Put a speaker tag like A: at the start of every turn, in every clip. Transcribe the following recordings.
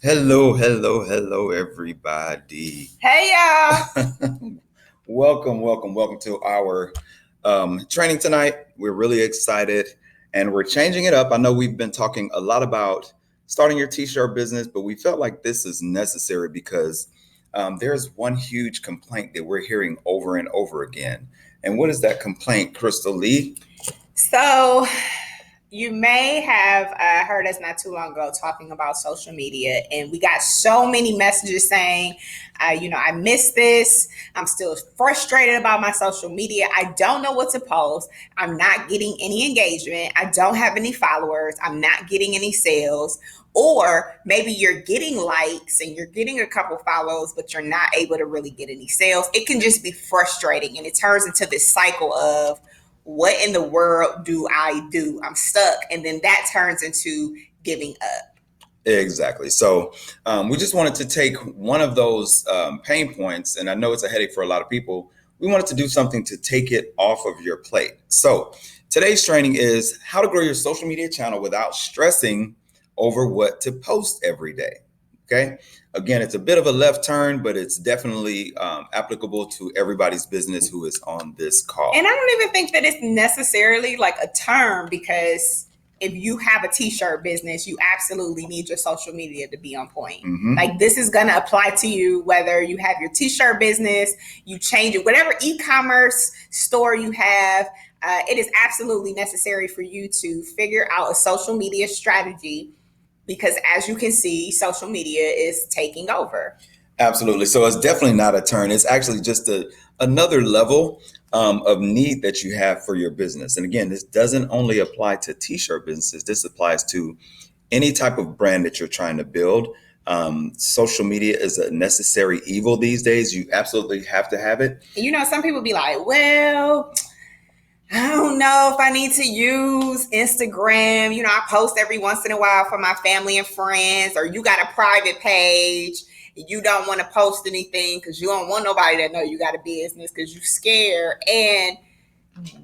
A: Hello, everybody.
B: Hey y'all.
A: Welcome to our training tonight. We're really excited and we're changing it up. I know we've been talking a lot about starting your t-shirt business, but we felt like this is necessary because there's one huge complaint that we're hearing over and over again. And what is that complaint, Crystal Lee?
B: So you may have heard us not too long ago talking about social media, and we got so many messages saying, I missed this. I'm still frustrated about my social media. I don't know what to post. I'm not getting any engagement. I don't have any followers. I'm not getting any sales. Or maybe you're getting likes and you're getting a couple follows, but you're not able to really get any sales. It can just be frustrating, and it turns into this cycle of what in the world do I do? I'm stuck. And then that turns into giving up.
A: Exactly. So we just wanted to take one of those pain points, and I know it's a headache for a lot of people. We wanted to do something to take it off of your plate. So today's training is how to grow your social media channel without stressing over what to post every day. Okay. Again, it's a bit of a left turn, but it's definitely applicable to everybody's business who is on this call.
B: And I don't even think that it's necessarily like a term, because if you have a t-shirt business, you absolutely need your social media to be on point. Like, this is going to apply to you whether you have your t-shirt business, you change it, whatever e-commerce store you have. It is absolutely necessary for you to figure out a social media strategy, because as you can see, social media is taking over.
A: Absolutely. So it's definitely not a turn. It's actually just another level of need that you have for your business. And again, this doesn't only apply to t-shirt businesses. This applies to any type of brand that you're trying to build. Social media is a necessary evil these days. You absolutely have to have it.
B: Some people be like, well, I don't know if I need to use Instagram. I post every once in a while for my family and friends, or you got a private page. You don't want to post anything because you don't want nobody to know you got a business because you're scared. And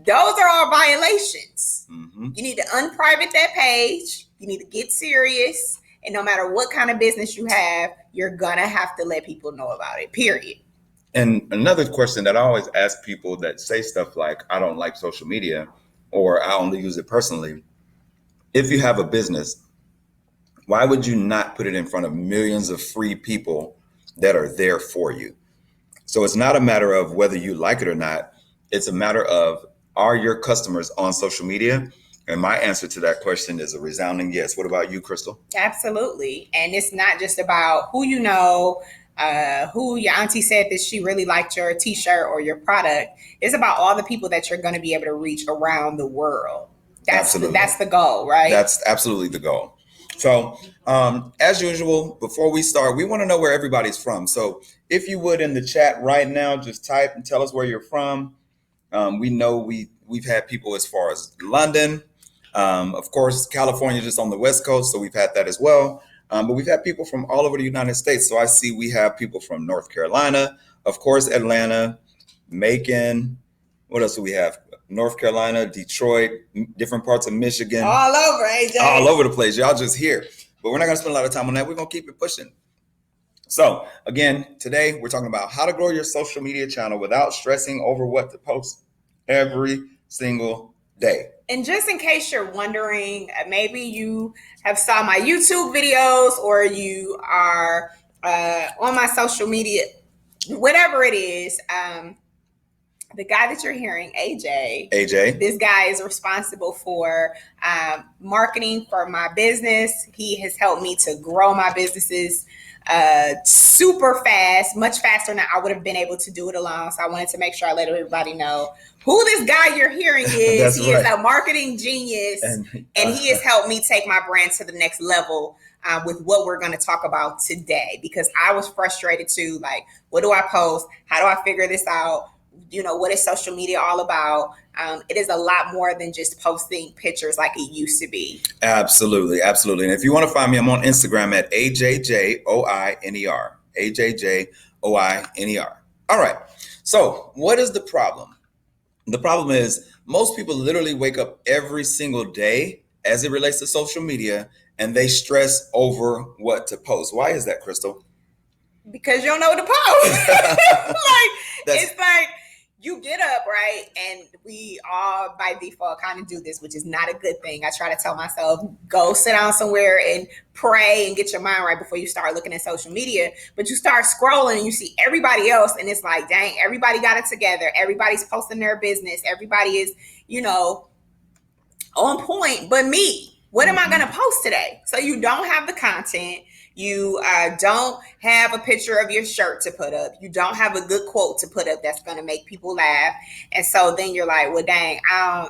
B: those are all violations. You need to unprivate that page. You need to get serious. And no matter what kind of business you have, you're going to have to let people know about it, period.
A: And another question that I always ask people that say stuff like, I don't like social media, or I only use it personally. If you have a business, why would you not put it in front of millions of free people that are there for you? So it's not a matter of whether you like it or not. It's a matter of, are your customers on social media? And my answer to that question is a resounding yes. What about you, Crystal?
B: Absolutely. And it's not just about who you know, who your auntie said that she really liked your t-shirt or your product. It's about all the people that you're going to be able to reach around the world. That's the goal, right?
A: That's absolutely the goal. So, as usual, before we start, we want to know where everybody's from. So, if you would in the chat right now, just type and tell us where you're from. We know we've had people as far as London, of course, California, just on the West Coast, so we've had that as well. But we've had people from all over the United States. So I see we have people from North Carolina, of course, Atlanta, Macon. What else do we have? North Carolina, Detroit, different parts of Michigan.
B: All over, AJ.
A: All over the place. Y'all just here. But we're not going to spend a lot of time on that. We're going to keep it pushing. So again, today we're talking about how to grow your social media channel without stressing over what to post every single day.
B: And just in case you're wondering, maybe you have saw my YouTube videos, or you are on my social media, whatever it is. The guy that you're hearing, AJ, this guy is responsible for marketing for my business. He has helped me to grow my businesses super fast, much faster than I would have been able to do it alone. So I wanted to make sure I let everybody know who this guy you're hearing is. He is a marketing genius, and he has helped me take my brand to the next level with what we're going to talk about today, because I was frustrated too. Like, what do I post? How do I figure this out? What is social media all about? It is a lot more than just posting pictures like it used to be.
A: Absolutely. And if you want to find me, I'm on Instagram at AJJOINER. AJJOINER. All right. So what is the problem? The problem is most people literally wake up every single day as it relates to social media and they stress over what to post. Why is that, Crystal?
B: Because you don't know what to post. It's like you get up, right? And we all by default kind of do this, which is not a good thing. I try to tell myself, go sit down somewhere and pray and get your mind right before you start looking at social media. But you start scrolling and you see everybody else, and it's like, dang, everybody got it together. Everybody's posting their business. Everybody is, on point, but me. What am I going to post today? So you don't have the content. You don't have a picture of your shirt to put up. You don't have a good quote to put up that's going to make people laugh. And so then you're like, well, dang, I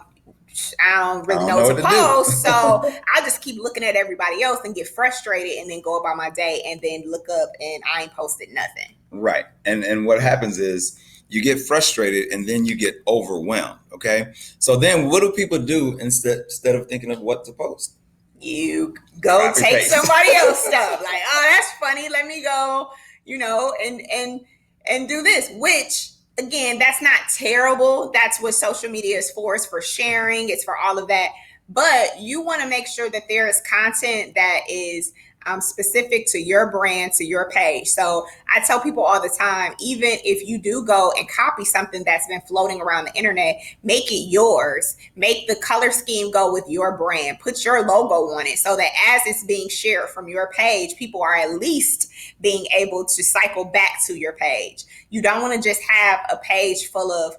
B: don't really know what to post. So I'll just keep looking at everybody else and get frustrated and then go about my day and then look up and I ain't posted nothing.
A: Right. And what happens is you get frustrated and then you get overwhelmed. Okay. So then what do people do instead of thinking of what to post?
B: You go take somebody else's stuff. Like, oh, that's funny. Let me go, and do this, which again, that's not terrible. That's what social media is for. It's for sharing. It's for all of that. But you want to make sure that there is content that is specific to your brand, to your page. So I tell people all the time, even if you do go and copy something that's been floating around the internet, make it yours. Make the color scheme go with your brand. Put your logo on it so that as it's being shared from your page, people are at least being able to cycle back to your page. You don't want to just have a page full of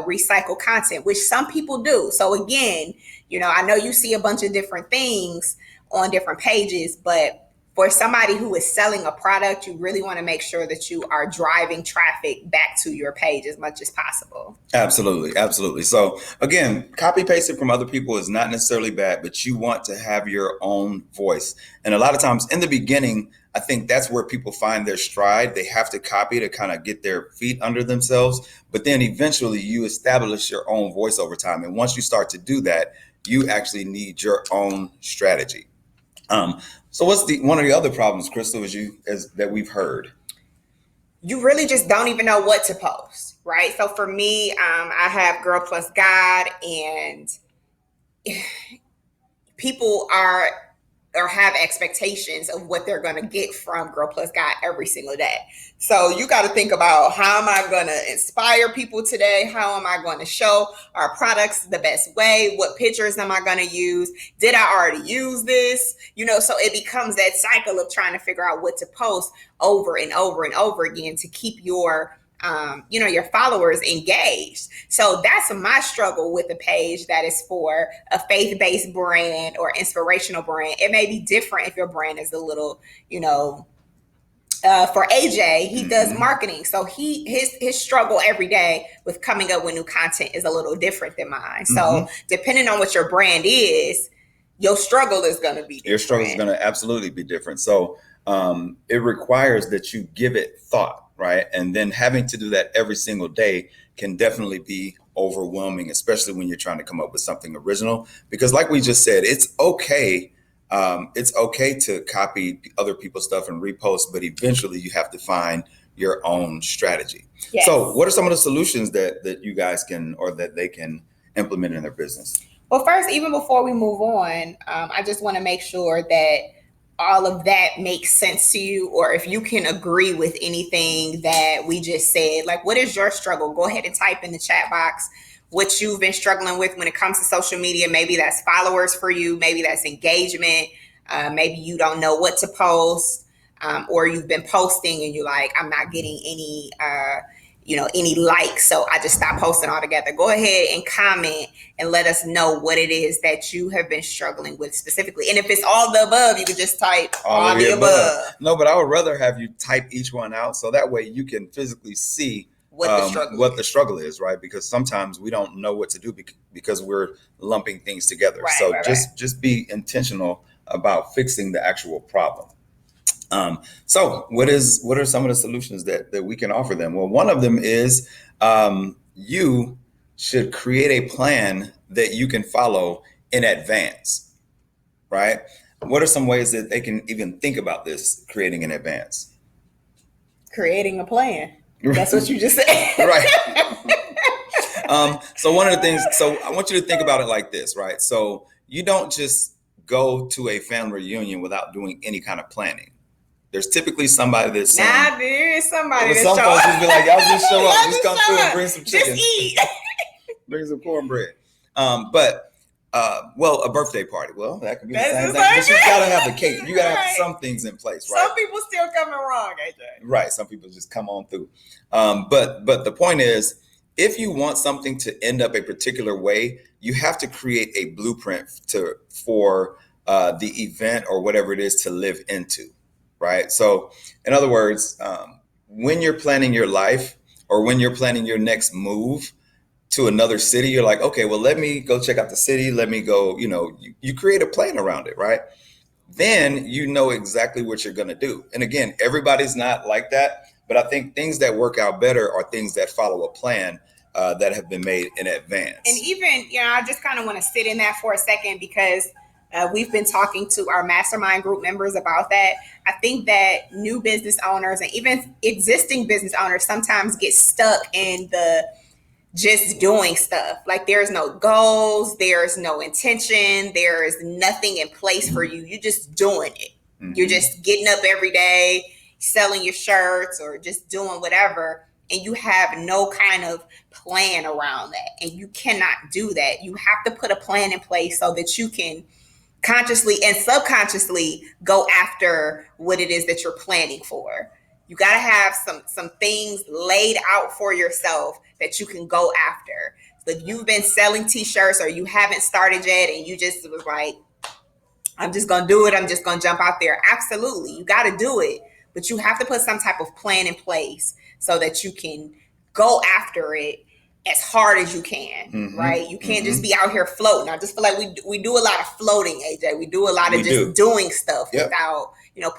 B: recycled content, which some people do. So again, I know you see a bunch of different things on different pages, but for somebody who is selling a product, you really want to make sure that you are driving traffic back to your page as much as possible.
A: Absolutely. Absolutely. So again, copy pasting from other people is not necessarily bad, but you want to have your own voice. And a lot of times in the beginning, I think that's where people find their stride. They have to copy to kind of get their feet under themselves. But then eventually you establish your own voice over time. And once you start to do that, you actually need your own strategy. So what's one of the other problems, Crystal, that we've heard?
B: You really just don't even know what to post, right? So for me, I have Girl Plus God, and people are or have expectations of what they're going to get from Girl Plus God every single day. So you got to think about, how am I going to inspire people today? How am I going to show our products the best way? What pictures am I going to use? Did I already use this? So it becomes that cycle of trying to figure out what to post over and over and over again to keep your your followers engaged. So that's my struggle with a page that is for a faith-based brand or inspirational brand. It may be different if your brand is a little, for AJ, he does marketing. So his struggle every day with coming up with new content is a little different than mine. So depending on what your brand is, your struggle is going to be different.
A: Your struggle is going to absolutely be different. So it requires that you give it thought. Right. And then having to do that every single day can definitely be overwhelming, especially when you're trying to come up with something original. Because like we just said, it's okay. It's okay to copy other people's stuff and repost, but eventually you have to find your own strategy. Yes. So what are some of the solutions that you guys can, or that they can implement in their business?
B: Well, first, even before we move on, I just want to make sure that all of that makes sense to you, or if you can agree with anything that we just said. Like, what is your struggle? Go ahead and type in the chat box what you've been struggling with when it comes to social media. Maybe that's followers for you. Maybe that's engagement. Maybe you don't know what to post, or you've been posting and you're like, I'm not getting any likes, so I just stopped posting altogether. Go ahead and comment and let us know what it is that you have been struggling with specifically. And if it's all the above, you could just type all the above.
A: No, but I would rather have you type each one out so that way you can physically see what the struggle is, right? Because sometimes we don't know what to do because we're lumping things together. Right, so just be intentional about fixing the actual problem. So what are some of the solutions that we can offer them? Well, one of them is you should create a plan that you can follow in advance, right? What are some ways that they can even think about this, creating in advance?
B: Creating a plan. That's what you just said.
A: Right. So one of the things, so I want you to think about it like this, right? So you don't just go to a family reunion without doing any kind of planning. There's typically somebody that's saying,
B: nah, there is somebody that
A: some
B: show
A: folks
B: up.
A: just be like, y'all just show up,
B: Y'all
A: just come through and bring some chicken,
B: just eat.
A: bring some cornbread. Well, a birthday party. Well, that could be the same thing. But you gotta have the cake. You gotta have some things in place, right?
B: Some people still coming wrong, AJ.
A: Right. Some people just come on through. But the point is, if you want something to end up a particular way, you have to create a blueprint for the event or whatever it is to live into, right? So, in other words, when you're planning your life or when you're planning your next move to another city, you're like, okay, well, let me go check out the city. Let me go, you create a plan around it, right? Then you know exactly what you're going to do. And again, everybody's not like that. But I think things that work out better are things that follow a plan that have been made in advance.
B: And even, I just kind of want to sit in that for a second because we've been talking to our mastermind group members about that. I think that new business owners and even existing business owners sometimes get stuck in the just doing stuff. Like there's no goals, there's no intention, there is nothing in place for you. You're just doing it. Mm-hmm. You're just getting up every day, selling your shirts or just doing whatever. And you have no kind of plan around that. And you cannot do that. You have to put a plan in place so that you can consciously and subconsciously go after what it is that you're planning for. You got to have some things laid out for yourself that you can go after. So if you've been selling t-shirts or you haven't started yet and you just was like, I'm just going to do it. I'm just going to jump out there. Absolutely. You got to do it. But you have to put some type of plan in place so that you can go after it as hard as you can, mm-hmm. right? You can't just be out here floating. I just feel like we do a lot of floating, AJ. We do a lot of just doing stuff without,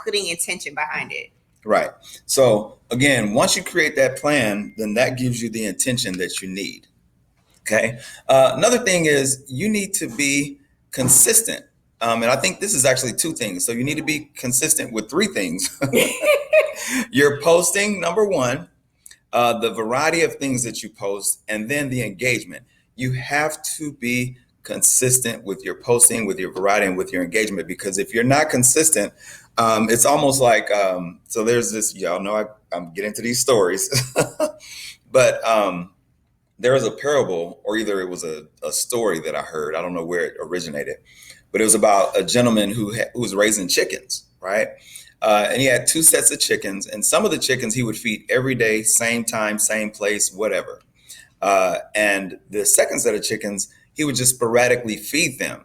B: putting intention behind it.
A: Right. So again, once you create that plan, then that gives you the intention that you need. Okay. Another thing is you need to be consistent. And I think this is actually two things. So you need to be consistent with three things. You're posting, number one, the variety of things that you post, and then the engagement. You have to be consistent with your posting, with your variety, and with your engagement, because if you're not consistent, it's almost like, so there's this, y'all know I'm getting into these stories, but there was a parable, or either it was a story that I heard. I don't know where it originated, but it was about a gentleman who was raising chickens, right? And he had two sets of chickens, and some of the chickens he would feed every day, same time, same place, whatever. And the second set of chickens, he would just sporadically feed them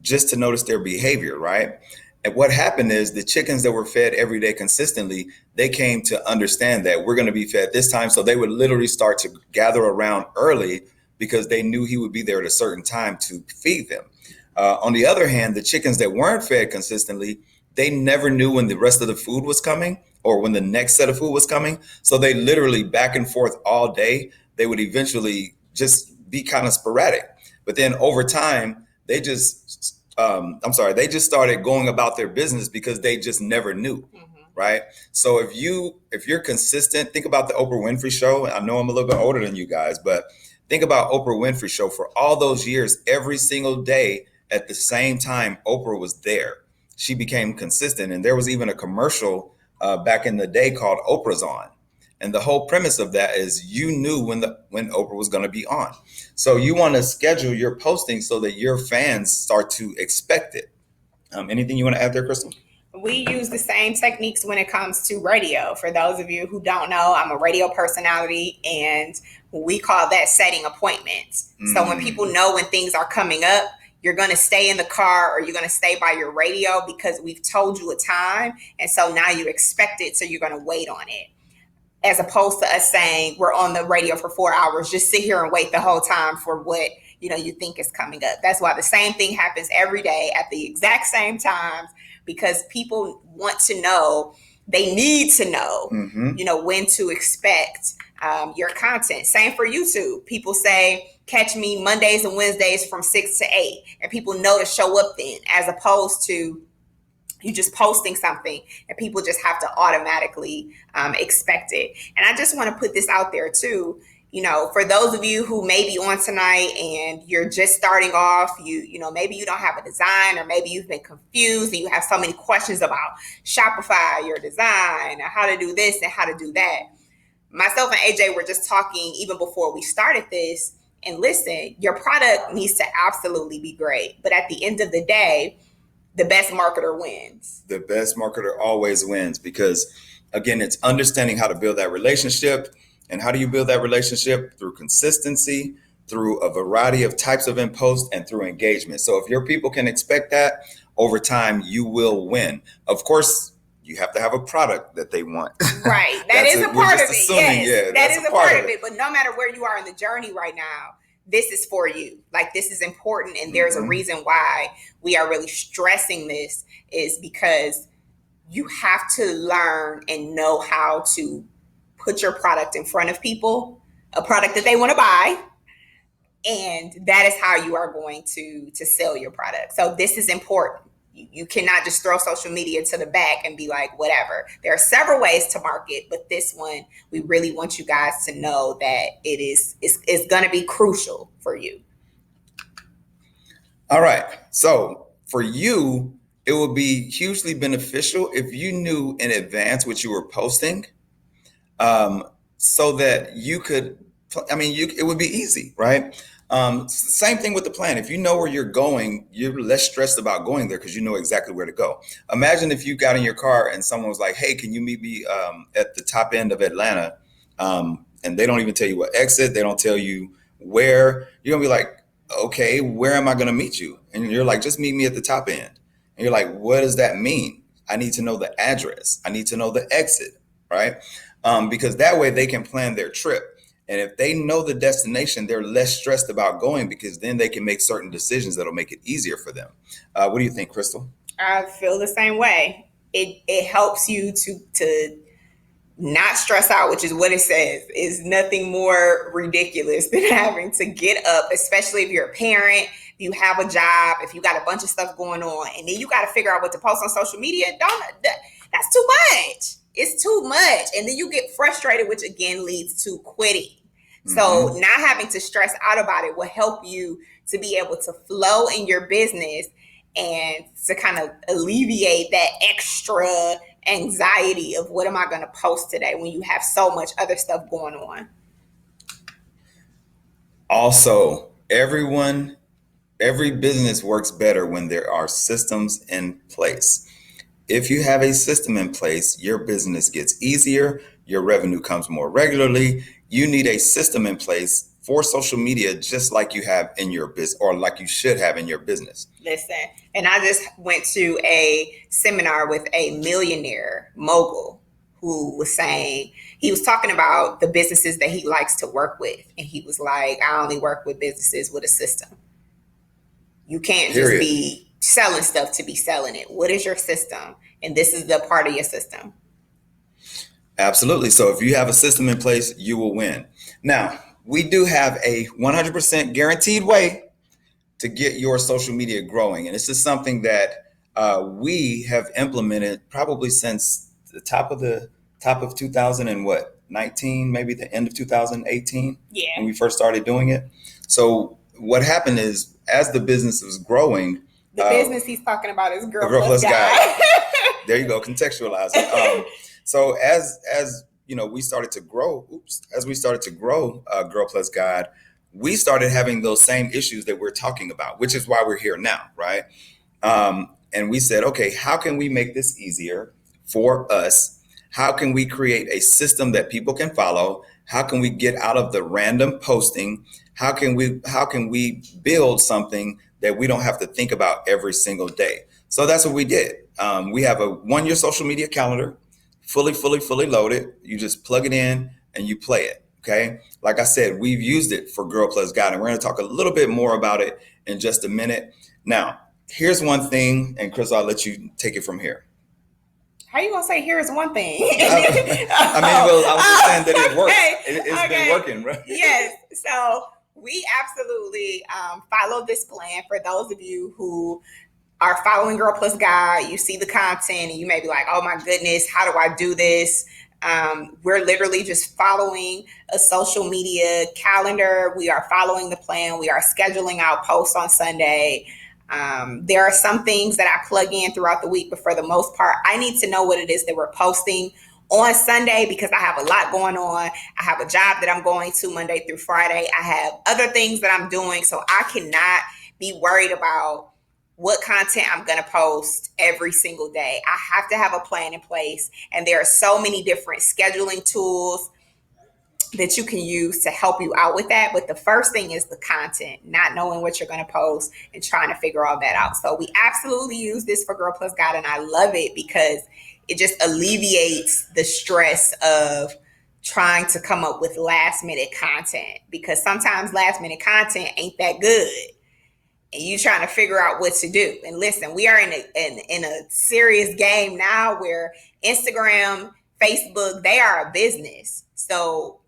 A: just to notice their behavior, right? And what happened is the chickens that were fed every day consistently, they came to understand that we're going to be fed this time. So they would literally start to gather around early because they knew he would be there at a certain time to feed them. On the other hand, the chickens that weren't fed consistently, they never knew when the rest of the food was coming or when the next set of food was coming. So they literally back and forth all day. They would eventually just be kind of sporadic. But then over time, they just started going about their business because they just never knew, mm-hmm. right? So if you're consistent, think about the Oprah Winfrey Show. I know I'm a little bit older than you guys, but think about Oprah Winfrey Show. For all those years, every single day at the same time, Oprah was there. She became consistent. And there was even a commercial back in the day called Oprah's On. And the whole premise of that is you knew when Oprah was going to be on. So you want to schedule your posting so that your fans start to expect it. Anything you want to add there, Crystal?
B: We use the same techniques when it comes to radio. For those of you who don't know, I'm a radio personality, and we call that setting appointments. Mm. So when people know when things are coming up, you're going to stay in the car or you're going to stay by your radio because we've told you a time. And so now you expect it. So you're going to wait on it. As opposed to us saying we're on the radio for 4 hours, just sit here and wait the whole time for what you think is coming up. That's why the same thing happens every day at the exact same times, because people want to know, they need to know, mm-hmm. When to expect your content. Same for YouTube. People say, catch me Mondays and Wednesdays from 6 to 8, and people know to show up then, as opposed to you just posting something and people just have to automatically expect it. And I just want to put this out there too. For those of you who may be on tonight and you're just starting off, maybe you don't have a design, or maybe you've been confused and you have so many questions about Shopify, your design, or how to do this and how to do that. Myself and AJ were just talking even before we started this. And listen, your product needs to absolutely be great. But at the end of the day, the best marketer wins.
A: The best marketer always wins, because again, it's understanding how to build that relationship. And how do you build that relationship? Through consistency, through a variety of types of posts, and through engagement. So if your people can expect that, over time, you will win. Of course, you have to have a product that they want.
B: Right. That is a part of it. Yes,
A: yeah,
B: that is a part of it. But no matter where you are in the journey right now, this is for you. Like, this is important. And there's a reason why we are really stressing this, is because you have to learn and know how to put your product in front of people, a product that they want to buy. And that is how you are going to sell your product. So this is important. You cannot just throw social media to the back and be like, whatever. There are several ways to market, but this one, we really want you guys to know that it's going to be crucial for you.
A: All right. So for you, it would be hugely beneficial if you knew in advance what you were posting, so that you could, it would be easy, right? Same thing with the plan. If you know where you're going, you're less stressed about going there because you know exactly where to go. Imagine if you got in your car and someone was like, hey, can you meet me at the top end of Atlanta? And they don't even tell you what exit. They don't tell you where. You're going to be like, okay, where am I going to meet you? And you're like, just meet me at the top end. And you're like, what does that mean? I need to know the address. I need to know the exit, right? Because that way they can plan their trip. And if they know the destination, they're less stressed about going, because then they can make certain decisions that'll make it easier for them. What do you think, Crystal?
B: I feel the same way. It helps you to not stress out, which is what it says. Is nothing more ridiculous than having to get up, especially if you're a parent, if you have a job, if you got a bunch of stuff going on, and then you got to figure out what to post on social media. That's too much. It's too much. And then you get frustrated, which again leads to quitting. So not having to stress out about it will help you to be able to flow in your business and to kind of alleviate that extra anxiety of what am I going to post today when you have so much other stuff going on.
A: Also, every business works better when there are systems in place. If you have a system in place, your business gets easier, your revenue comes more regularly. You need a system in place for social media, just like you have in your business, or like you should have in your business.
B: Listen, and I just went to a seminar with a millionaire mogul who was saying, he was talking about the businesses that he likes to work with. And he was like, I only work with businesses with a system. You can't just be selling stuff to be selling it. What is your system? And this is the part of your system.
A: Absolutely. So if you have a system in place, you will win. Now, we do have a 100% guaranteed way to get your social media growing. And this is something that we have implemented probably since the top of 2019, maybe the end of 2018, when we first started doing it. So what happened is, as the business was growing,
B: the business he's talking about is Girl Plus
A: Guide. There you go, contextualize it. So as we started to grow, Girl Plus Guide, we started having those same issues that we're talking about, which is why we're here now, right? And we said, okay, how can we make this easier for us? How can we create a system that people can follow? How can we get out of the random posting? How can we build something that we don't have to think about every single day? So that's what we did. We have a 1-year social media calendar, fully loaded. You just plug it in and you play it. Okay. Like I said, we've used it for Girl Plus Guide, and we're going to talk a little bit more about it in just a minute. Now, here's one thing, and Chris, I'll let you take it from here.
B: How you gonna say here's one thing?
A: I was just saying that it works. It's been working, right?
B: Yes. So we absolutely follow this plan. For those of you who are following Girl Plus Guide, you see the content and you may be like, oh my goodness, how do I do this? We're literally just following a social media calendar. We are following the plan. We are scheduling out posts on Sunday. There are some things that I plug in throughout the week, but for the most part, I need to know what it is that we're posting on Sunday because I have a lot going on. I have a job that I'm going to Monday through Friday. I have other things that I'm doing, so I cannot be worried about what content I'm going to post every single day. I have to have a plan in place, and there are so many different scheduling tools that you can use to help you out with that. But the first thing is the content, not knowing what you're going to post and trying to figure all that out. So we absolutely use this for Girl Plus God, and I love it because it just alleviates the stress of trying to come up with last minute content, because sometimes last minute content ain't that good and you trying to figure out what to do. And listen, we are in a serious game now where Instagram, Facebook, they are a business. So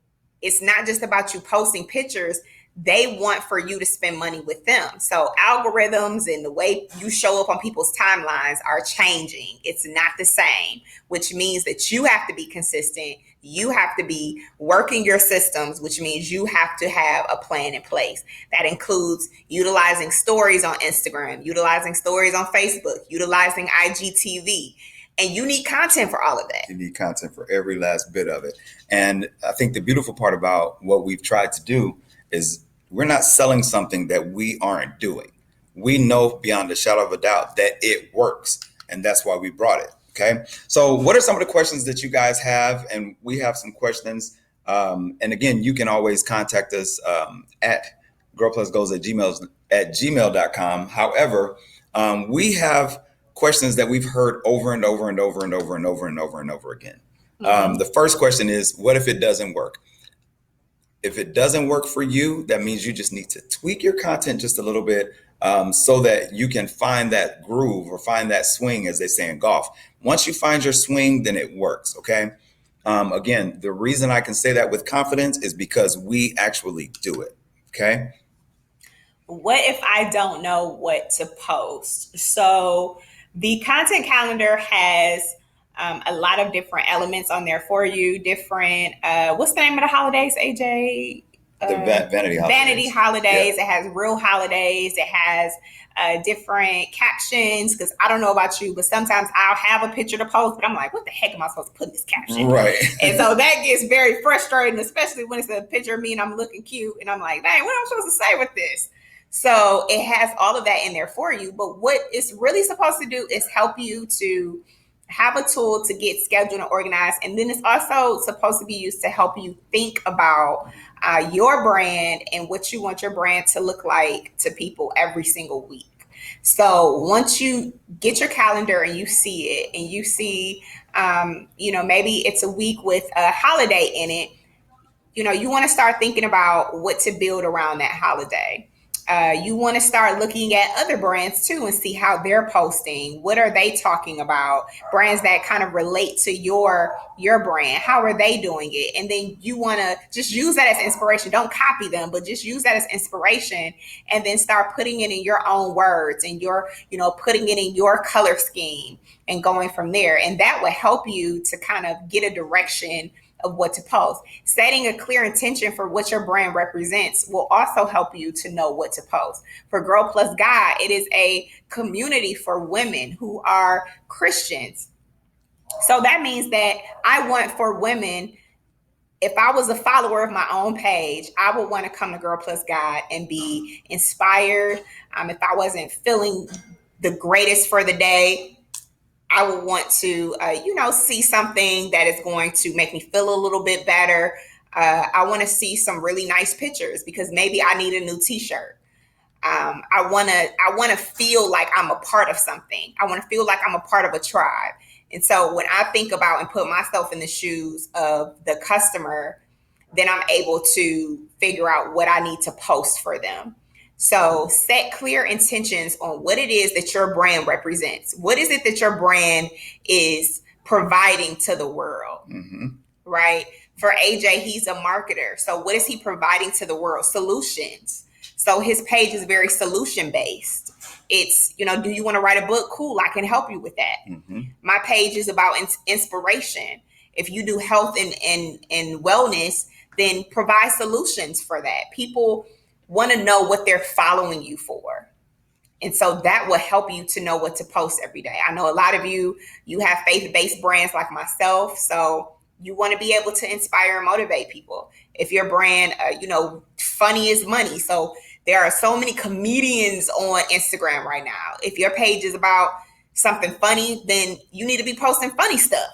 B: it's not just about you posting pictures. They want for you to spend money with them. So algorithms and the way you show up on people's timelines are changing. It's not the same, which means that you have to be consistent. You have to be working your systems, which means you have to have a plan in place. That includes utilizing stories on Instagram, utilizing stories on Facebook, utilizing IGTV. And you need content for all of that.
A: You need content for every last bit of it. And I think the beautiful part about what we've tried to do is we're not selling something that we aren't doing. We know beyond a shadow of a doubt that it works. And that's why we brought it. Okay. So what are some of the questions that you guys have? And we have some questions. And again, you can always contact us at girlplusgoals at gmail.com. However, we have questions that we've heard over and over and over and over and over and over and over again. The first question is, what if it doesn't work? If it doesn't work for you, that means you just need to tweak your content just a little bit so that you can find that groove or find that swing, as they say in golf. Once you find your swing, then it works. Okay. Again, the reason I can say that with confidence is because we actually do it. Okay.
B: What if I don't know what to post? So the content calendar has a lot of different elements on there for you. Different, what's the name of the holidays, AJ?
A: The vanity holidays.
B: Vanity holidays. Yeah. It has real holidays. It has different captions, because I don't know about you, but sometimes I'll have a picture to post, but I'm like, what the heck am I supposed to put in this caption?
A: Right.
B: And so that gets very frustrating, especially when it's a picture of me and I'm looking cute and I'm like, dang, what am I supposed to say with this? So it has all of that in there for you. But what it's really supposed to do is help you to have a tool to get scheduled and organized. And then it's also supposed to be used to help you think about your brand and what you want your brand to look like to people every single week. So once you get your calendar and you see it and you see, maybe it's a week with a holiday in it, you want to start thinking about what to build around that holiday. You want to start looking at other brands too and see how they're posting. What are they talking about? Brands that kind of relate to your brand. How are they doing it? And then you want to just use that as inspiration. Don't copy them, but just use that as inspiration, and then start putting it in your own words and putting it in your color scheme and going from there. And that will help you to kind of get a direction of what to post. Setting a clear intention for what your brand represents will also help you to know what to post. For Girl Plus God, it is a community for women who are Christians. So that means that I want for women, if I was a follower of my own page, I would want to come to Girl Plus God and be inspired. If I wasn't feeling the greatest for the day, I would want to, see something that is going to make me feel a little bit better. I want to see some really nice pictures because maybe I need a new T-shirt. I want to feel like I'm a part of something. I want to feel like I'm a part of a tribe. And so when I think about and put myself in the shoes of the customer, then I'm able to figure out what I need to post for them. So set clear intentions on what it is that your brand represents. What is it that your brand is providing to the world, right? For AJ, he's a marketer. So what is he providing to the world? Solutions. So his page is very solution based. It's, do you want to write a book? Cool, I can help you with that. My page is about inspiration. If you do health and wellness, then provide solutions for that. People want to know what they're following you for. And so that will help you to know what to post every day. I know a lot of you have faith-based brands like myself. So you want to be able to inspire and motivate people. If your brand, funny is money. So there are so many comedians on Instagram right now. If your page is about something funny, then you need to be posting funny stuff.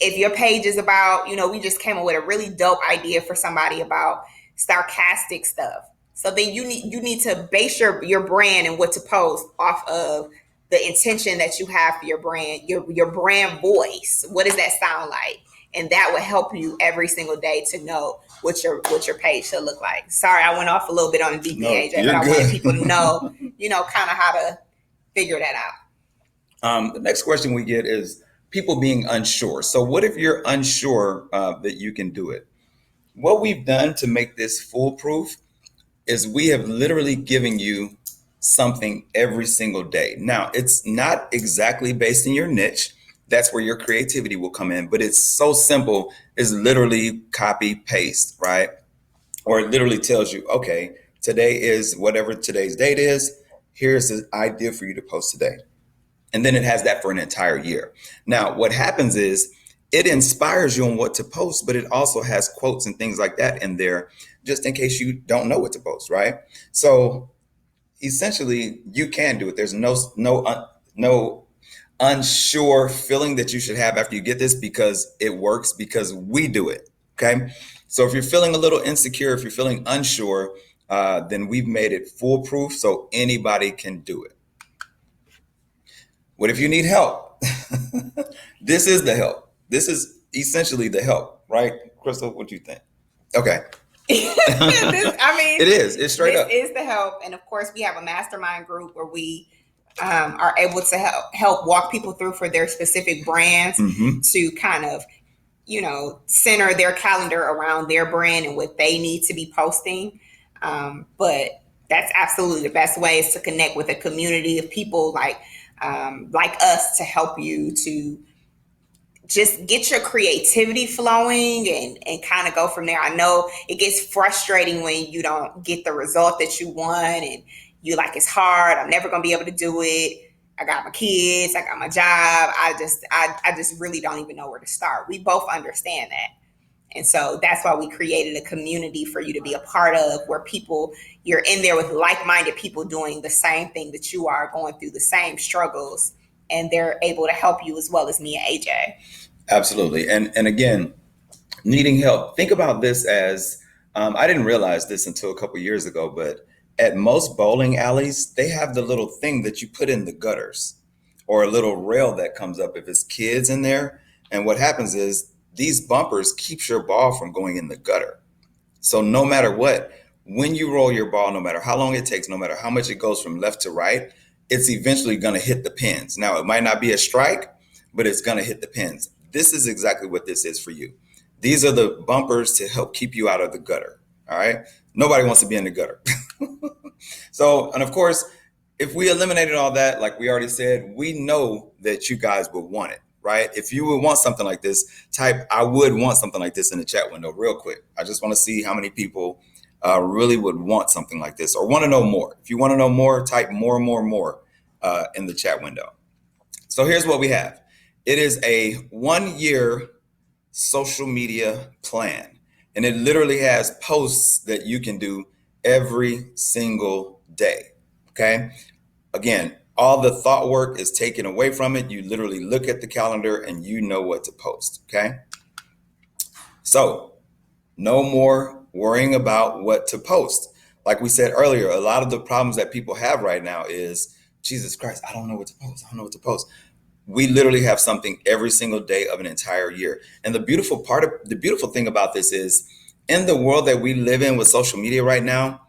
B: If your page is about, we just came up with a really dope idea for somebody about sarcastic stuff. So then you need to base your brand and what to post off of the intention that you have for your brand, your brand voice. What does that sound like? And that will help you every single day to know what your page should look like. Sorry, I went off a little bit on the DPAJ, but I wanted people to know, kind of how to figure that out.
A: The next question we get is people being unsure. So what if you're unsure that you can do it? What we've done to make this foolproof is we have literally given you something every single day. Now, it's not exactly based in your niche. That's where your creativity will come in, but it's so simple. It's literally copy paste, right? Or it literally tells you, okay, today is whatever today's date is. Here's the idea for you to post today. And then it has that for an entire year. Now, what happens is it inspires you on what to post, but it also has quotes and things like that in there, just in case you don't know what to post, right? So essentially, you can do it. There's no unsure feeling that you should have after you get this, because it works, because we do it. Okay. So if you're feeling a little insecure, if you're feeling unsure, then we've made it foolproof so anybody can do it. What if you need help? This is the help. This is essentially the help, right? Crystal, what do you think? Okay. It is. It's straight up.
B: This is the help. And of course, we have a mastermind group where we are able to help walk people through for their specific brands to kind of, center their calendar around their brand and what they need to be posting. But that's absolutely the best way, is to connect with a community of people like us to help you to just get your creativity flowing and kind of go from there. I know it gets frustrating when you don't get the result that you want and you like, it's hard. I'm never going to be able to do it. I got my kids. I got my job. I just really don't even know where to start. We both understand that. And so that's why we created a community for you to be a part of, where you're in there with like-minded people doing the same thing that you are, going through the same struggles, and they're able to help you as well as me and AJ.
A: Absolutely. And again, needing help. Think about this as, I didn't realize this until a couple years ago, but at most bowling alleys, they have the little thing that you put in the gutters, or a little rail that comes up if it's kids in there. And what happens is these bumpers keeps your ball from going in the gutter. So no matter what, when you roll your ball, no matter how long it takes, no matter how much it goes from left to right, it's eventually going to hit the pins. Now, it might not be a strike, but it's going to hit the pins. This is exactly what this is for you. These are the bumpers to help keep you out of the gutter. All right. Nobody wants to be in the gutter. So, and of course, if we eliminated all that, like we already said, we know that you guys would want it, right? If you would want something like this, type "I would want something like this" in the chat window real quick. I just want to see how many people really would want something like this or want to know more. If you want to know more, type more in the chat window. So here's what we have. It is a 1-year social media plan, and it literally has posts that you can do every single day. Okay. Again, all the thought work is taken away from it. You literally look at the calendar and you know what to post. Okay. So no more worrying about what to post. Like we said earlier, a lot of the problems that people have right now is, Jesus Christ, I don't know what to post. I don't know what to post. We literally have something every single day of an entire year. And the beautiful thing about this is, in the world that we live in with social media right now,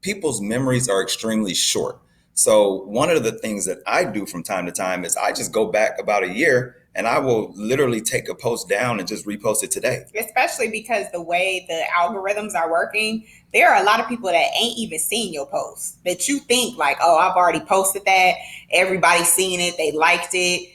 A: people's memories are extremely short. So one of the things that I do from time to time is I just go back about a year and I will literally take a post down and just repost it today.
B: Especially because the way the algorithms are working, there are a lot of people that ain't even seen your post, that you think like, oh, I've already posted that. Everybody's seen it. They liked it.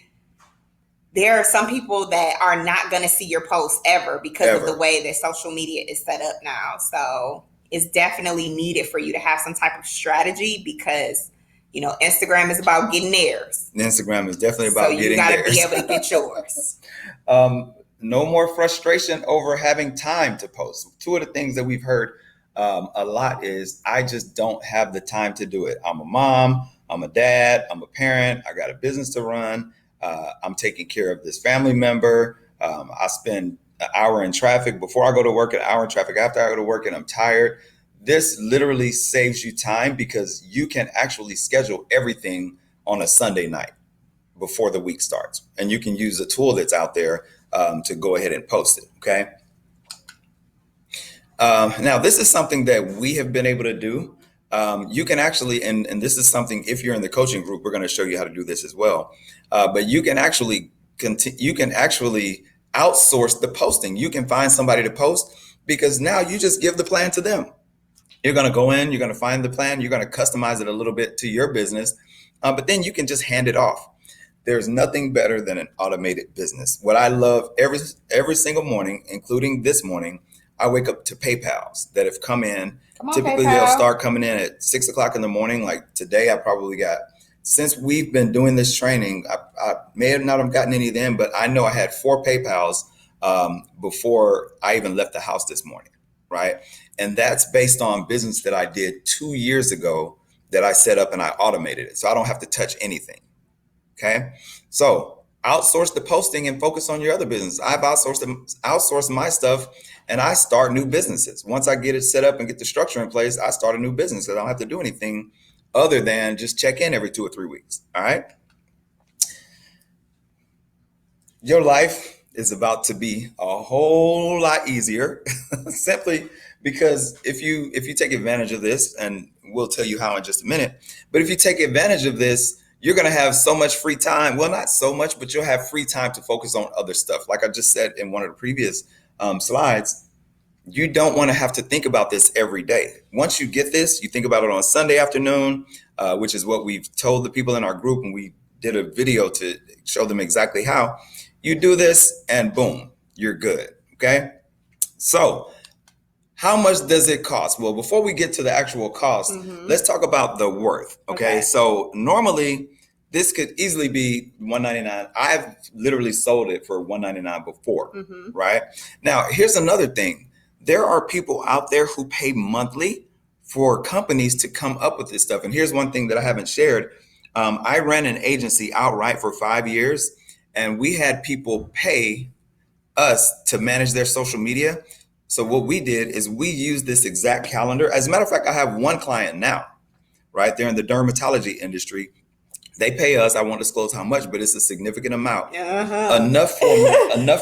B: there are some people that are not going to see your post ever because of the way that social media is set up now. So it's definitely needed for you to have some type of strategy because, you know, Instagram is about getting theirs.
A: Instagram is definitely about getting theirs.
B: So you got to be able to get yours.
A: No more frustration over having time to post. Two of the things that we've heard a lot is, I just don't have the time to do it. I'm a mom, I'm a dad, I'm a parent, I got a business to run. I'm taking care of this family member. I spend an hour in traffic before I go to work, an hour in traffic after I go to work, and I'm tired. This literally saves you time because you can actually schedule everything on a Sunday night before the week starts. And you can use a tool that's out there to go ahead and post it. Okay. Now, this is something that we have been able to do. You can actually, and this is something, if you're in the coaching group, we're going to show you how to do this as well. But you can actually outsource the posting. You can find somebody to post because now you just give the plan to them. You're going to go in, you're going to find the plan, you're going to customize it a little bit to your business, but then you can just hand it off. There's nothing better than an automated business. What I love every single morning, including this morning, I wake up to PayPals that have come in. Typically, they'll start coming in at 6 o'clock in the morning. Like today, I probably got, since we've been doing this training, I may have not have gotten any of them, but I know I had 4 PayPals before I even left the house this morning, right? And that's based on business that I did 2 years ago that I set up and I automated it. So I don't have to touch anything. Okay. So outsource the posting and focus on your other business. I've outsourced my stuff and I start new businesses. Once I get it set up and get the structure in place, I start a new business. I don't have to do anything other than just check in every 2 or 3 weeks. All right. Your life is about to be a whole lot easier simply because if you take advantage of this, and we'll tell you how in just a minute, but if you take advantage of this, you're going to have so much free time. Well, not so much, but you'll have free time to focus on other stuff. Like I just said in one of the previous slides, you don't want to have to think about this every day. Once you get this, you think about it on Sunday afternoon, which is what we've told the people in our group. And we did a video to show them exactly how you do this and boom, you're good. Okay. So how much does it cost? Well, before we get to the actual cost, let's talk about the worth. Okay. So normally this could easily be $199. I've literally sold it for $199 before, right? Now, here's another thing. There are people out there who pay monthly for companies to come up with this stuff. And here's one thing that I haven't shared. I ran an agency outright for 5 years, and we had people pay us to manage their social media. So what we did is we used this exact calendar. As a matter of fact, I have one client now, right? They're in the dermatology industry. They pay us. I won't disclose how much, but it's a significant amount. Enough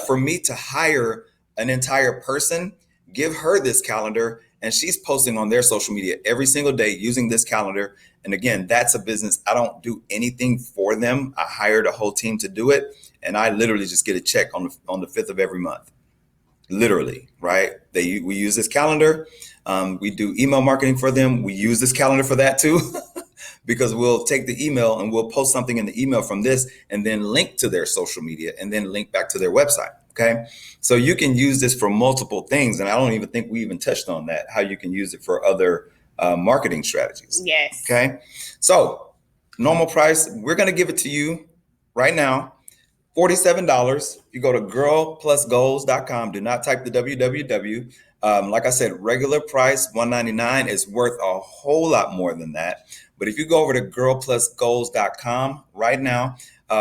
A: for me to hire an entire person, give her this calendar, and she's posting on their social media every single day using this calendar. And again, that's a business. I don't do anything for them. I hired a whole team to do it, and I literally just get a check on the 5th of every month. Literally, right? We use this calendar. We do email marketing for them. We use this calendar for that too, because we'll take the email and we'll post something in the email from this and then link to their social media and then link back to their website. Okay. So you can use this for multiple things. And I don't even think we even touched on that, how you can use it for other marketing strategies.
B: Yes.
A: Okay. So normal price, we're going to give it to you right now. $47. You go to girlplusgoals.com. Do not type the www. Like I said, regular price $199 is worth a whole lot more than that. But if you go over to girlplusgoals.com right now,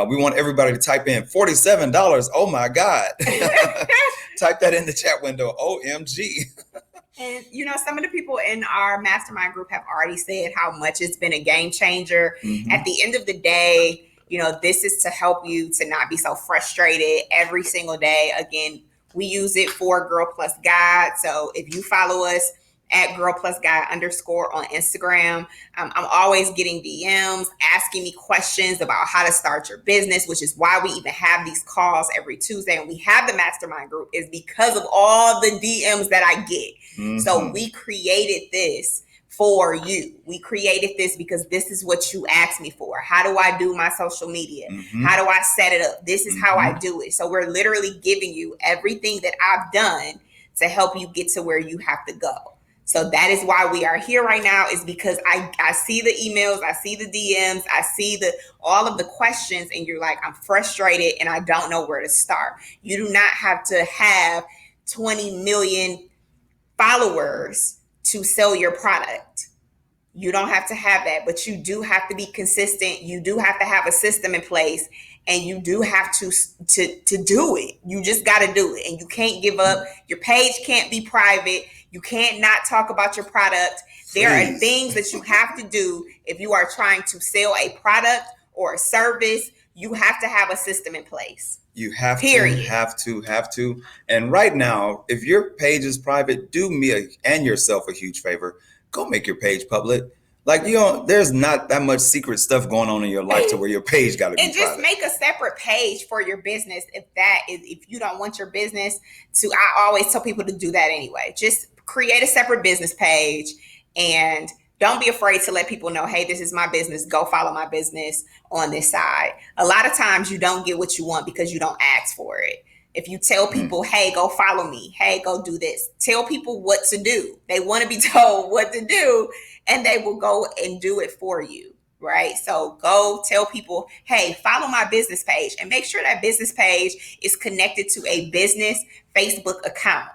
A: we want everybody to type in $47. Oh my God. Type that in the chat window. OMG.
B: And, you know, some of the people in our mastermind group have already said how much it's been a game changer. At the end of the day, you know, this is to help you to not be so frustrated every single day. Again, we use it for Girl Plus Guide. So if you follow us at Girl Plus Guide _ on Instagram, I'm always getting DMs asking me questions about how to start your business, which is why we even have these calls every Tuesday. And we have the mastermind group is because of all the DMs that I get. So we created this for you. We created this because this is what you asked me for. How do I do my social media?
A: Mm-hmm.
B: How do I set it up? This is how I do it. So we're literally giving you everything that I've done to help you get to where you have to go. So that is why we are here right now, is because I see the emails, I see the DMs, I see all of the questions, and you're like, I'm frustrated and I don't know where to start. You do not have to have 20 million followers to sell your product. You don't have to have that, but you do have to be consistent. You do have to have a system in place, and you do have to do it. You just got to do it, and you can't give up. Your page can't be private. You can't not talk about your product. There are things that you have to do if you are trying to sell a product or a service. You have to have a system in place.
A: You have
B: Period.
A: have to. And right now, if your page is private, do me and yourself a huge favor. Go make your page public. Like, there's not that much secret stuff going on in your life to where your page got to be
B: and just
A: private.
B: Make a separate page for your business. If you don't want your business to, I always tell people to do that anyway. Just create a separate business page, and don't be afraid to let people know, hey, this is my business. Go follow my business on this side. A lot of times you don't get what you want because you don't ask for it. If you tell people, hey, go follow me, hey, go do this, tell people what to do. They want to be told what to do, and they will go and do it for you, right? So go tell people, hey, follow my business page, and make sure that business page is connected to a business Facebook account,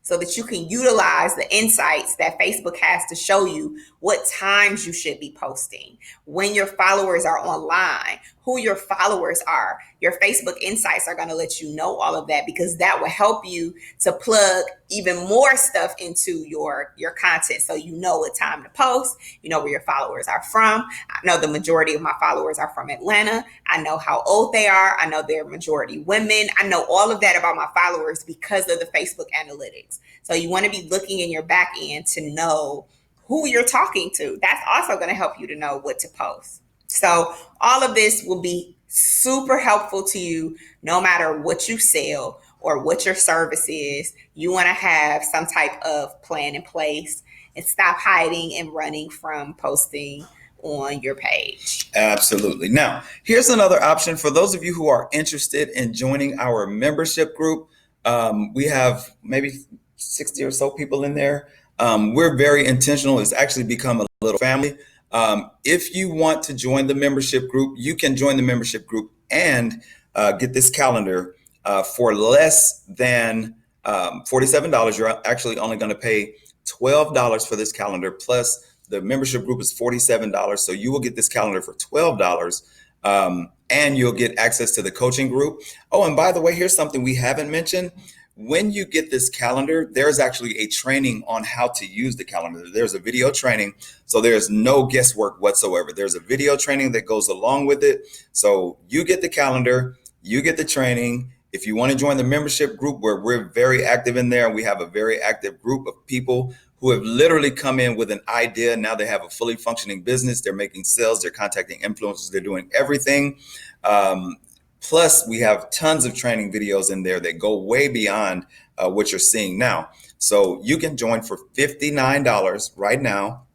B: so that you can utilize the insights that Facebook has to show you what times you should be posting, when your followers are online, who your followers are. Your Facebook insights are going to let you know all of that, because that will help you to plug even more stuff into your content. So you know what time to post, you know where your followers are from. I know the majority of my followers are from Atlanta. I know how old they are. I know they're majority women. I know all of that about my followers because of the Facebook analytics. So you want to be looking in your back end to know who you're talking to. That's also going to help you to know what to post. So all of this will be super helpful to you no matter what you sell or what your service is. You want to have some type of plan in place and stop hiding and running from posting on your page.
A: Absolutely. Now, here's another option for those of you who are interested in joining our membership group. We have maybe 60 or so people in there. We're very intentional. It's actually become a little family. If you want to join the membership group, you can join the membership group and get this calendar for less than $47. You're actually only going to pay $12 for this calendar, plus the membership group is $47. So you will get this calendar for $12. And you'll get access to the coaching group. Oh, and by the way, here's something we haven't mentioned. When you get this calendar, there's actually a training on how to use the calendar. There's a video training, so there's no guesswork whatsoever. There's a video training that goes along with it. So you get the calendar, you get the training. If you want to join the membership group, where we're very active in there, we have a very active group of people who have literally come in with an idea. Now they have a fully functioning business. They're making sales. They're contacting influencers. They're doing everything. Plus, we have tons of training videos in there that go way beyond what you're seeing now. So you can join for $59 right now.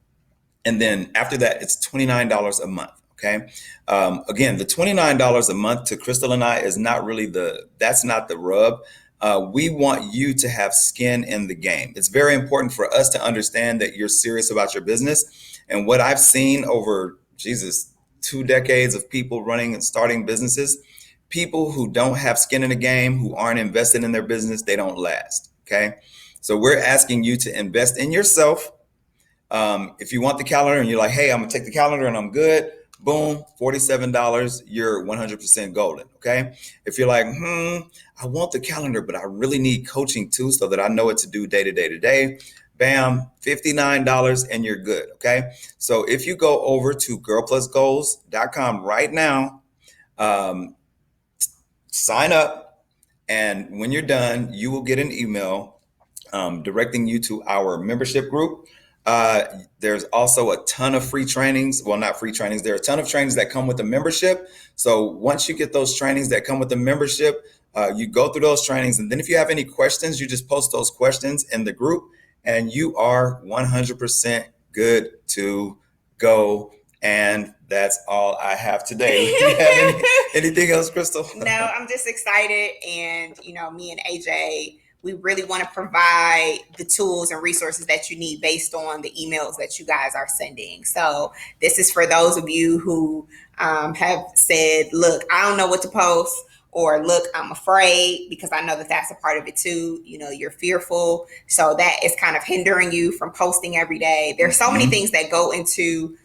A: And then after that, it's $29 a month. Okay. Again, the $29 a month to Crystal and I is not really that's not the rub. We want you to have skin in the game. It's very important for us to understand that you're serious about your business. And what I've seen over, 2 decades of people running and starting businesses, people who don't have skin in the game, who aren't invested in their business, they don't last. Okay. So we're asking you to invest in yourself. If you want the calendar and you're like, hey, I'm gonna take the calendar and I'm good, boom, $47, you're 100% golden. Okay. If you're like, I want the calendar, but I really need coaching too, so that I know what to do day to day to day, bam, $59 and you're good. Okay. So if you go over to girlplusgoals.com right now, sign up, and when you're done, you will get an email directing you to our membership group. There's also a ton of free trainings. Well, not free trainings. There are a ton of trainings that come with the membership. So once you get those trainings that come with the membership, you go through those trainings. And then if you have any questions, you just post those questions in the group, and you are 100% good to go. And that's all I have today. Do you have anything else, Crystal?
B: No, I'm just excited. And, me and AJ, we really want to provide the tools and resources that you need based on the emails that you guys are sending. So, this is for those of you who have said, look, I don't know what to post, or look, I'm afraid, because I know that that's a part of it too. You're fearful. So, that is kind of hindering you from posting every day. There's so many things that go into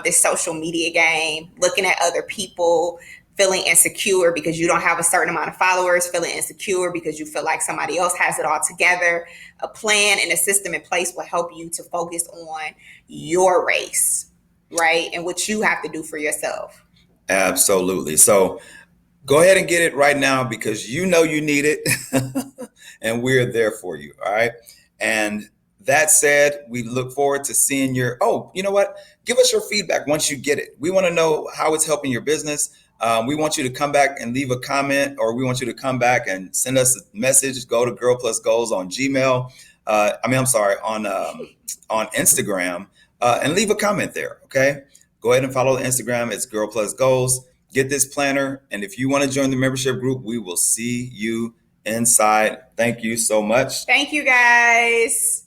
B: this social media game, looking at other people, feeling insecure because you don't have a certain amount of followers, feeling insecure because you feel like somebody else has it all together. A plan and a system in place will help you to focus on your race, right? And what you have to do for yourself.
A: Absolutely. So go ahead and get it right now because you know you need it and we're there for you. All right. And that said, we look forward to seeing you know what? Give us your feedback once you get it. We want to know how it's helping your business. We want you to come back and leave a comment, or we want you to come back and send us a message. Go to Girl Plus Goals on Gmail. I'm sorry, on Instagram, and leave a comment there. Okay. Go ahead and follow the Instagram. It's Girl Plus Goals. Get this planner. And if you want to join the membership group, we will see you inside. Thank you so much.
B: Thank you, guys.